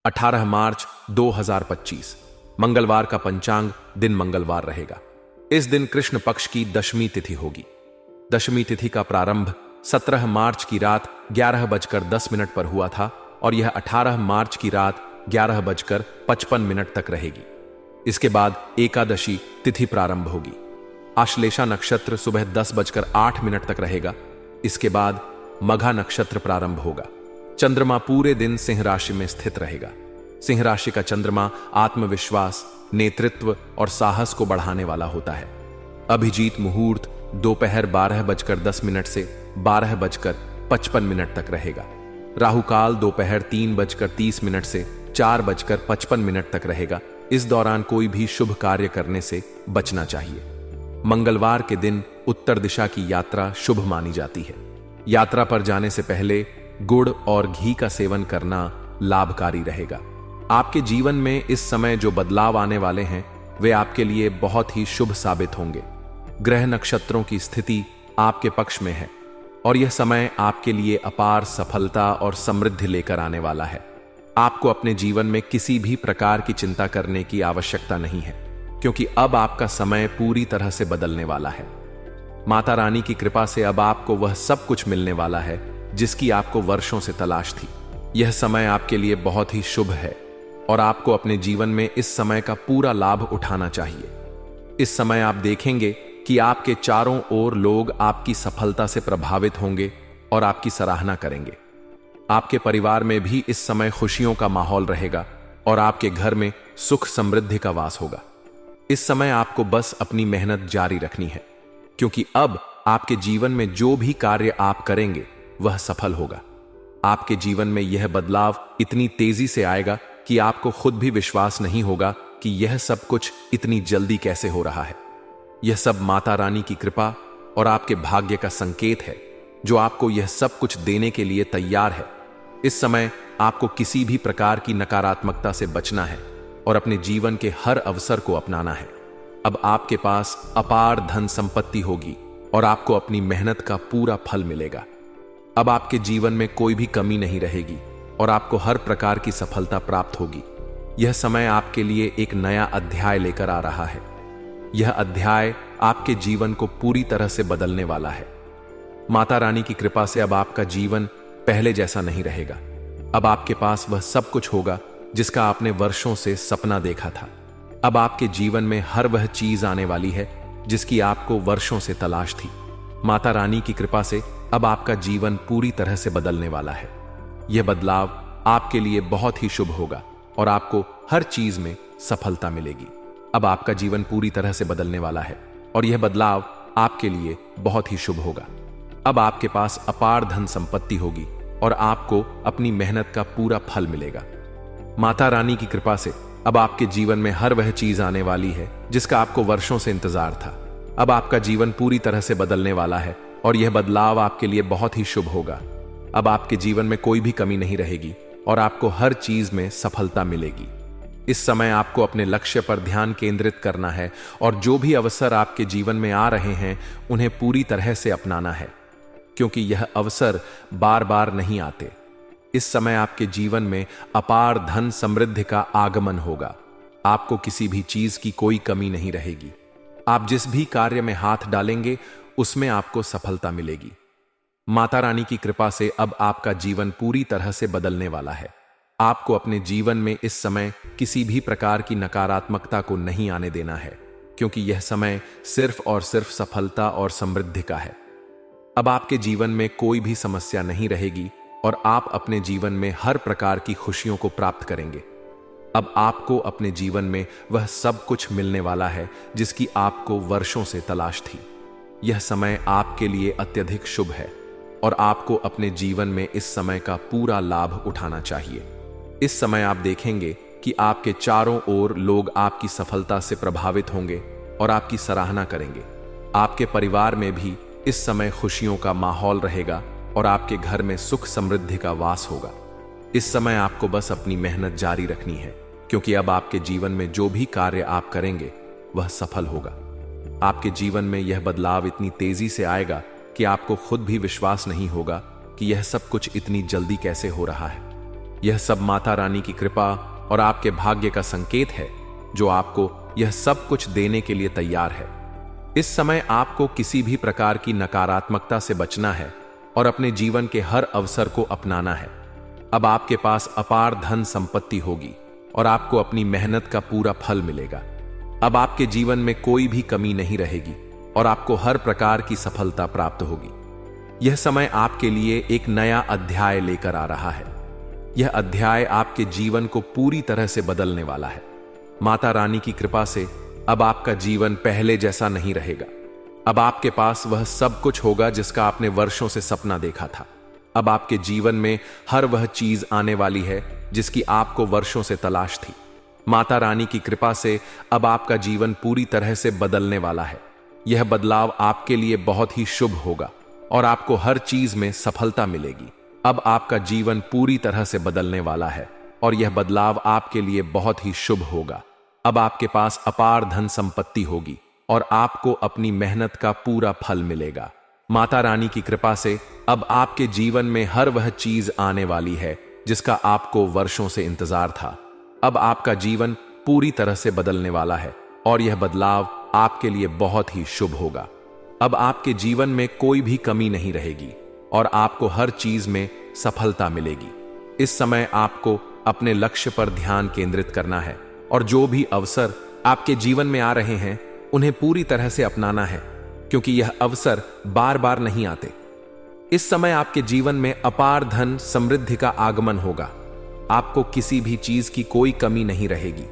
18 मार्च 2025 मंगलवार का पंचांग दिन मंगलवार रहेगा। इस दिन कृष्ण पक्ष की दशमी तिथि होगी। दशमी तिथि का प्रारंभ 17 मार्च की रात 11:10 पर हुआ था और यह 18 मार्च की रात 11:55 तक रहेगी। इसके बाद एकादशी तिथि प्रारंभ होगी। आश्लेषा नक्षत्र सुबह 10:08 तक रहेगा। इसके बाद मघा नक्षत्र प्रारंभ होगा। चंद्रमा पूरे दिन सिंह राशि में स्थित रहेगा। सिंह राशि का चंद्रमा आत्मविश्वास, नेतृत्व और साहस को बढ़ाने वाला होता है। अभिजीत मुहूर्त दोपहर 12:10 से 12:55 तक रहेगा। राहुकाल दोपहर 3:30 से 4:55 तक रहेगा। इस दौरान कोई भी शुभ कार्य करने से बचना चाहिए। मंगलवार के दिन उत्तर दिशा की यात्रा शुभ मानी जाती है। यात्रा पर जाने से पहले गुड़ और घी का सेवन करना लाभकारी रहेगा। आपके जीवन में इस समय जो बदलाव आने वाले हैं वे आपके लिए बहुत ही शुभ साबित होंगे। ग्रह नक्षत्रों की स्थिति आपके पक्ष में है और यह समय आपके लिए अपार सफलता और समृद्धि लेकर आने वाला है। आपको अपने जीवन में किसी भी प्रकार की चिंता करने की आवश्यकता नहीं है, क्योंकि अब आपका समय पूरी तरह से बदलने वाला है। माता रानी की कृपा से अब आपको वह सब कुछ मिलने वाला है जिसकी आपको वर्षों से तलाश थी। यह समय आपके लिए बहुत ही शुभ है और आपको अपने जीवन में इस समय का पूरा लाभ उठाना चाहिए। इस समय आप देखेंगे कि आपके चारों ओर लोग आपकी सफलता से प्रभावित होंगे और आपकी सराहना करेंगे। आपके परिवार में भी इस समय खुशियों का माहौल रहेगा और आपके घर में सुख समृद्धि का वास होगा। इस समय आपको बस अपनी मेहनत जारी रखनी है, क्योंकि अब आपके जीवन में जो भी कार्य आप करेंगे वह सफल होगा। आपके जीवन में यह बदलाव इतनी तेजी से आएगा कि आपको खुद भी विश्वास नहीं होगा कि यह सब कुछ इतनी जल्दी कैसे हो रहा है। यह सब माता रानी की कृपा और आपके भाग्य का संकेत है, जो आपको यह सब कुछ देने के लिए तैयार है। इस समय आपको किसी भी प्रकार की नकारात्मकता से बचना है और अपने जीवन के हर अवसर को अपनाना है। अब आपके पास अपार धन संपत्ति होगी और आपको अपनी मेहनत का पूरा फल मिलेगा। अब आपके जीवन में कोई भी कमी नहीं रहेगी और आपको हर प्रकार की सफलता प्राप्त होगी। यह समय आपके लिए एक नया अध्याय लेकर आ रहा है। यह अध्याय आपके जीवन को पूरी तरह से बदलने वाला है। माता रानी की कृपा से अब आपका जीवन पहले जैसा नहीं रहेगा। अब आपके पास वह सब कुछ होगा जिसका आपने वर्षों से सपना देखा था। अब आपके जीवन में हर वह चीज आने वाली है जिसकी आपको वर्षों से तलाश थी। माता रानी की कृपा से अब आपका जीवन पूरी तरह से बदलने वाला है। यह बदलाव आपके लिए बहुत ही शुभ होगा और आपको हर चीज में सफलता मिलेगी। अब आपका जीवन पूरी तरह से बदलने वाला है और यह बदलाव आपके लिए बहुत ही शुभ होगा। अब आपके पास अपार धन संपत्ति होगी और आपको अपनी मेहनत का पूरा फल मिलेगा। माता रानी की कृपा से अब आपके जीवन में हर वह चीज आने वाली है जिसका आपको वर्षों से इंतजार था। अब आपका जीवन पूरी तरह से बदलने वाला है और यह बदलाव आपके लिए बहुत ही शुभ होगा। अब आपके जीवन में कोई भी कमी नहीं रहेगी और आपको हर चीज में सफलता मिलेगी। इस समय आपको अपने लक्ष्य पर ध्यान केंद्रित करना है और जो भी अवसर आपके जीवन में आ रहे हैं उन्हें पूरी तरह से अपनाना है, क्योंकि यह अवसर बार बार नहीं आते। इस समय आपके जीवन में अपार धन समृद्धि का आगमन होगा। आपको किसी भी चीज की कोई कमी नहीं रहेगी। आप जिस भी कार्य में हाथ डालेंगे उसमें आपको सफलता मिलेगी। माता रानी की कृपा से अब आपका जीवन पूरी तरह से बदलने वाला है। आपको अपने जीवन में इस समय किसी भी प्रकार की नकारात्मकता को नहीं आने देना है, क्योंकि यह समय सिर्फ और सिर्फ सफलता और समृद्धि का है। अब आपके जीवन में कोई भी समस्या नहीं रहेगी और आप अपने जीवन में हर प्रकार की खुशियों को प्राप्त करेंगे। अब आपको अपने जीवन में वह सब कुछ मिलने वाला है जिसकी आपको वर्षों से तलाश थी। यह समय आपके लिए अत्यधिक शुभ है और आपको अपने जीवन में इस समय का पूरा लाभ उठाना चाहिए। इस समय आप देखेंगे कि आपके चारों ओर लोग आपकी सफलता से प्रभावित होंगे और आपकी सराहना करेंगे। आपके परिवार में भी इस समय खुशियों का माहौल रहेगा और आपके घर में सुख समृद्धि का वास होगा। इस समय आपको बस अपनी मेहनत जारी रखनी है, क्योंकि अब आपके जीवन में जो भी कार्य आप करेंगे वह सफल होगा। आपके जीवन में यह बदलाव इतनी तेजी से आएगा कि आपको खुद भी विश्वास नहीं होगा कि यह सब कुछ इतनी जल्दी कैसे हो रहा है। यह सब माता रानी की कृपा और आपके भाग्य का संकेत है, जो आपको यह सब कुछ देने के लिए तैयार है। इस समय आपको किसी भी प्रकार की नकारात्मकता से बचना है और अपने जीवन के हर अवसर को अपनाना है। अब आपके पास अपार धन संपत्ति होगी और आपको अपनी मेहनत का पूरा फल मिलेगा। अब आपके जीवन में कोई भी कमी नहीं रहेगी और आपको हर प्रकार की सफलता प्राप्त होगी। यह समय आपके लिए एक नया अध्याय लेकर आ रहा है। यह अध्याय आपके जीवन को पूरी तरह से बदलने वाला है। माता रानी की कृपा से अब आपका जीवन पहले जैसा नहीं रहेगा। अब आपके पास वह सब कुछ होगा जिसका आपने वर्षों से सपना देखा था। अब आपके जीवन में हर वह चीज आने वाली है जिसकी आपको वर्षों से तलाश थी। माता रानी की कृपा से अब आपका जीवन पूरी तरह से बदलने वाला है। यह बदलाव आपके लिए बहुत ही शुभ होगा और आपको हर चीज में सफलता मिलेगी। अब आपका जीवन पूरी तरह से बदलने वाला है और यह बदलाव आपके लिए बहुत ही शुभ होगा। अब आपके पास अपार धन संपत्ति होगी और आपको अपनी मेहनत का पूरा फल मिलेगा। माता रानी की कृपा से अब आपके जीवन में हर वह चीज आने वाली है जिसका आपको वर्षों से इंतजार था। अब आपका जीवन पूरी तरह से बदलने वाला है और यह बदलाव आपके लिए बहुत ही शुभ होगा। अब आपके जीवन में कोई भी कमी नहीं रहेगी और आपको हर चीज में सफलता मिलेगी। इस समय आपको अपने लक्ष्य पर ध्यान केंद्रित करना है और जो भी अवसर आपके जीवन में आ रहे हैं उन्हें पूरी तरह से अपनाना है, क्योंकि यह अवसर बार बार नहीं आते। इस समय आपके जीवन में अपार धन समृद्धि का आगमन होगा। आपको किसी भी चीज की कोई कमी नहीं रहेगी।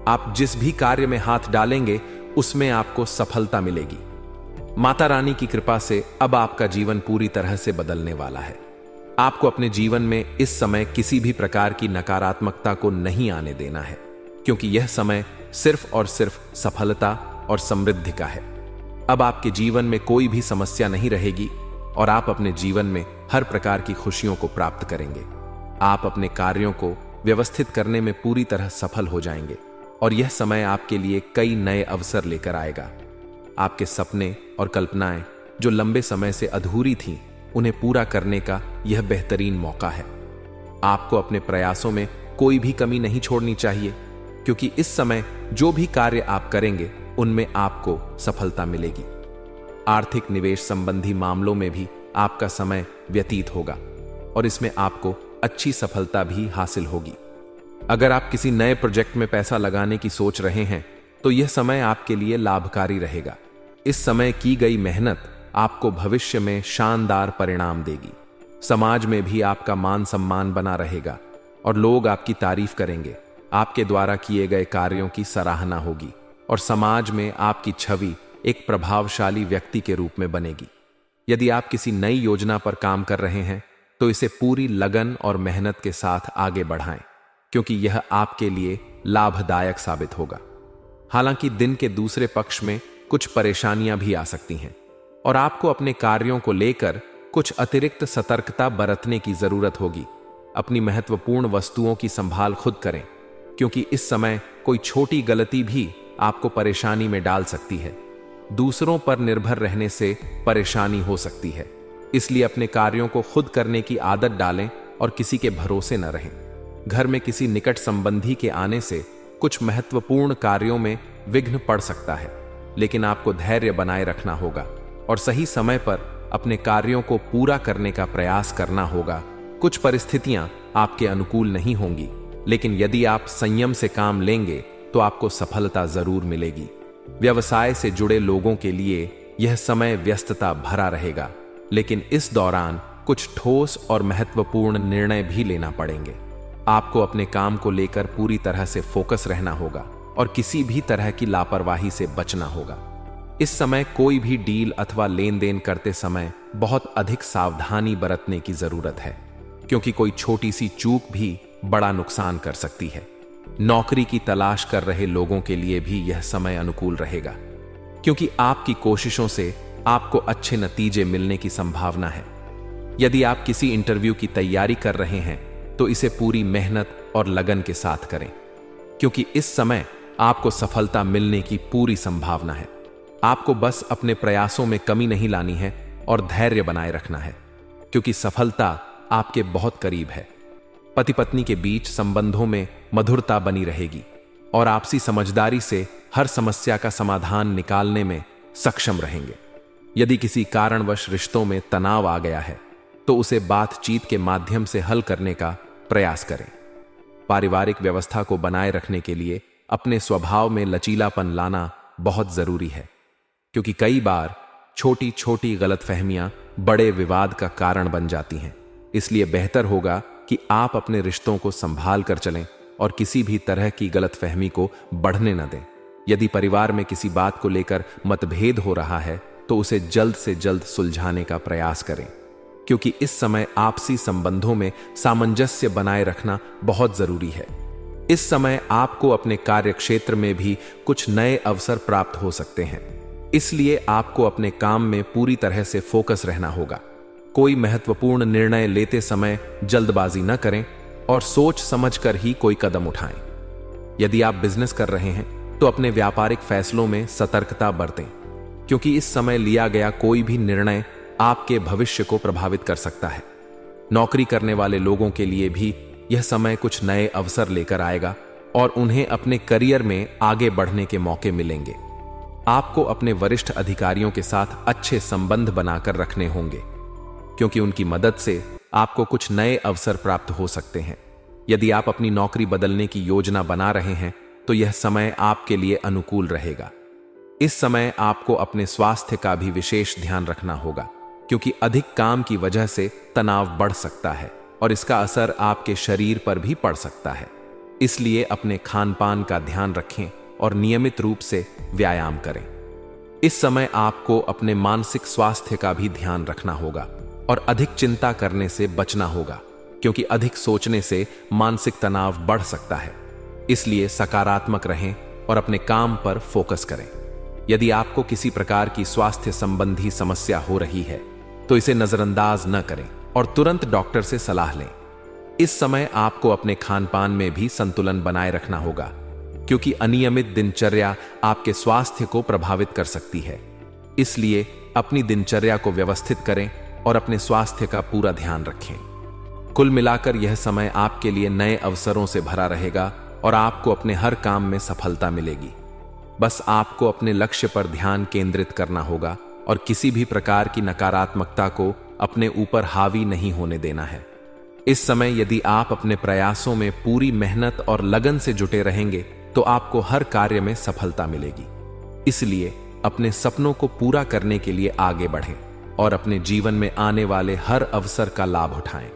आप जिस भी कार्य में हाथ डालेंगे उसमें आपको सफलता मिलेगी। माता रानी की कृपा से अब आपका जीवन पूरी तरह से बदलने वाला है। आपको अपने जीवन में इस समय किसी भी प्रकार की नकारात्मकता को नहीं आने देना है, क्योंकि यह समय सिर्फ और सिर्फ सफलता और समृद्धि का है। अब आपके जीवन में कोई भी समस्या नहीं रहेगी और आप अपने जीवन में हर प्रकार की खुशियों को प्राप्त करेंगे। आप अपने कार्यों को व्यवस्थित करने में पूरी तरह सफल हो जाएंगे और यह समय आपके लिए कई नए अवसर लेकर आएगा। आपके सपने और कल्पनाएं जो लंबे समय से अधूरी थीं, उन्हें पूरा करने का यह बेहतरीन मौका है। आपको अपने प्रयासों में कोई भी कमी नहीं छोड़नी चाहिए, क्योंकि इस समय जो भी कार्य आप करेंगे उनमें आपको सफलता मिलेगी। आर्थिक निवेश संबंधी मामलों में भी आपका समय व्यतीत होगा और इसमें आपको अच्छी सफलता भी हासिल होगी। अगर आप किसी नए प्रोजेक्ट में पैसा लगाने की सोच रहे हैं तो यह समय आपके लिए लाभकारी रहेगा। इस समय की गई मेहनत आपको भविष्य में शानदार परिणाम देगी। समाज में भी आपका मान सम्मान बना रहेगा और लोग आपकी तारीफ करेंगे। आपके द्वारा किए गए कार्यों की सराहना होगी और समाज में आपकी छवि एक प्रभावशाली व्यक्ति के रूप में बनेगी। यदि आप किसी नई योजना पर काम कर रहे हैं तो इसे पूरी लगन और मेहनत के साथ आगे बढ़ाएं, क्योंकि यह आपके लिए लाभदायक साबित होगा। हालांकि दिन के दूसरे पक्ष में कुछ परेशानियां भी आ सकती हैं और आपको अपने कार्यों को लेकर कुछ अतिरिक्त सतर्कता बरतने की जरूरत होगी। अपनी महत्वपूर्ण वस्तुओं की संभाल खुद करें, क्योंकि इस समय कोई छोटी गलती भी आपको परेशानी में डाल सकती है। दूसरों पर निर्भर रहने से परेशानी हो सकती है, इसलिए अपने कार्यों को खुद करने की आदत डालें और किसी के भरोसे न रहें। घर में किसी निकट संबंधी के आने से कुछ महत्वपूर्ण कार्यों में विघ्न पड़ सकता है, लेकिन आपको धैर्य बनाए रखना होगा और सही समय पर अपने कार्यों को पूरा करने का प्रयास करना होगा। कुछ परिस्थितियां आपके अनुकूल नहीं होंगी, लेकिन यदि आप संयम से काम लेंगे तो आपको सफलता जरूर मिलेगी। व्यवसाय से जुड़े लोगों के लिए यह समय व्यस्तता भरा रहेगा, लेकिन इस दौरान कुछ ठोस और महत्वपूर्ण निर्णय भी लेना पड़ेंगे। आपको अपने काम को लेकर पूरी तरह से फोकस रहना होगा और किसी भी तरह की लापरवाही से बचना होगा। इस समय कोई भी डील अथवा लेन देन करते समय बहुत अधिक सावधानी बरतने की जरूरत है, क्योंकि कोई छोटी सी चूक भी बड़ा नुकसान कर सकती है। नौकरी की तलाश कर रहे लोगों के लिए भी यह समय अनुकूल रहेगा, क्योंकि आपकी कोशिशों से आपको अच्छे नतीजे मिलने की संभावना है। यदि आप किसी इंटरव्यू की तैयारी कर रहे हैं तो इसे पूरी मेहनत और लगन के साथ करें, क्योंकि इस समय आपको सफलता मिलने की पूरी संभावना है। आपको बस अपने प्रयासों में कमी नहीं लानी है और धैर्य बनाए रखना है, क्योंकि सफलता आपके बहुत करीब है। पति पत्नी के बीच संबंधों में मधुरता बनी रहेगी और आपसी समझदारी से हर समस्या का समाधान निकालने में सक्षम रहेंगे। यदि किसी कारणवश रिश्तों में तनाव आ गया है तो उसे बातचीत के माध्यम से हल करने का प्रयास करें। पारिवारिक व्यवस्था को बनाए रखने के लिए अपने स्वभाव में लचीलापन लाना बहुत जरूरी है, क्योंकि कई बार छोटी छोटी गलतफहमियां बड़े विवाद का कारण बन जाती हैं। इसलिए बेहतर होगा कि आप अपने रिश्तों को संभाल कर चलें और किसी भी तरह की गलतफहमी को बढ़ने न दें। यदि परिवार में किसी बात को लेकर मतभेद हो रहा है तो उसे जल्द से जल्द सुलझाने का प्रयास करें, क्योंकि इस समय आपसी संबंधों में सामंजस्य बनाए रखना बहुत जरूरी है। इस समय आपको अपने कार्यक्षेत्र में भी कुछ नए अवसर प्राप्त हो सकते हैं, इसलिए आपको अपने काम में पूरी तरह से फोकस रहना होगा। कोई महत्वपूर्ण निर्णय लेते समय जल्दबाजी न करें और सोच समझकर ही कोई कदम उठाएं। यदि आप बिजनेस कर रहे हैं तो अपने व्यापारिक फैसलों में सतर्कता बरतें, क्योंकि इस समय लिया गया कोई भी निर्णय आपके भविष्य को प्रभावित कर सकता है। नौकरी करने वाले लोगों के लिए भी यह समय कुछ नए अवसर लेकर आएगा और उन्हें अपने करियर में आगे बढ़ने के मौके मिलेंगे। आपको अपने वरिष्ठ अधिकारियों के साथ अच्छे संबंध बनाकर रखने होंगे, क्योंकि उनकी मदद से आपको कुछ नए अवसर प्राप्त हो सकते हैं। यदि आप अपनी नौकरी बदलने की योजना बना रहे हैं तो यह समय आपके लिए अनुकूल रहेगा। इस समय आपको अपने स्वास्थ्य का भी विशेष ध्यान रखना होगा, क्योंकि अधिक काम की वजह से तनाव बढ़ सकता है और इसका असर आपके शरीर पर भी पड़ सकता है। इसलिए अपने खान-पान का ध्यान रखें और नियमित रूप से व्यायाम करें। इस समय आपको अपने मानसिक स्वास्थ्य का भी ध्यान रखना होगा और अधिक चिंता करने से बचना होगा, क्योंकि अधिक सोचने से मानसिक तनाव बढ़ सकता है। इसलिए सकारात्मक रहें और अपने काम पर फोकस करें। यदि आपको किसी प्रकार की स्वास्थ्य संबंधी समस्या हो रही है तो इसे नजरअंदाज न करें और तुरंत डॉक्टर से सलाह लें। इस समय आपको अपने खान-पान में भी संतुलन बनाए रखना होगा, क्योंकि अनियमित दिनचर्या आपके स्वास्थ्य को प्रभावित कर सकती है। इसलिए अपनी दिनचर्या को व्यवस्थित करें और अपने स्वास्थ्य का पूरा ध्यान रखें। कुल मिलाकर यह समय आपके लिए नए अवसरों से भरा रहेगा और आपको अपने हर काम में सफलता मिलेगी। बस आपको अपने लक्ष्य पर ध्यान केंद्रित करना होगा और किसी भी प्रकार की नकारात्मकता को अपने ऊपर हावी नहीं होने देना है। इस समय यदि आप अपने प्रयासों में पूरी मेहनत और लगन से जुटे रहेंगे तो आपको हर कार्य में सफलता मिलेगी। इसलिए अपने सपनों को पूरा करने के लिए आगे बढ़ें और अपने जीवन में आने वाले हर अवसर का लाभ उठाएं।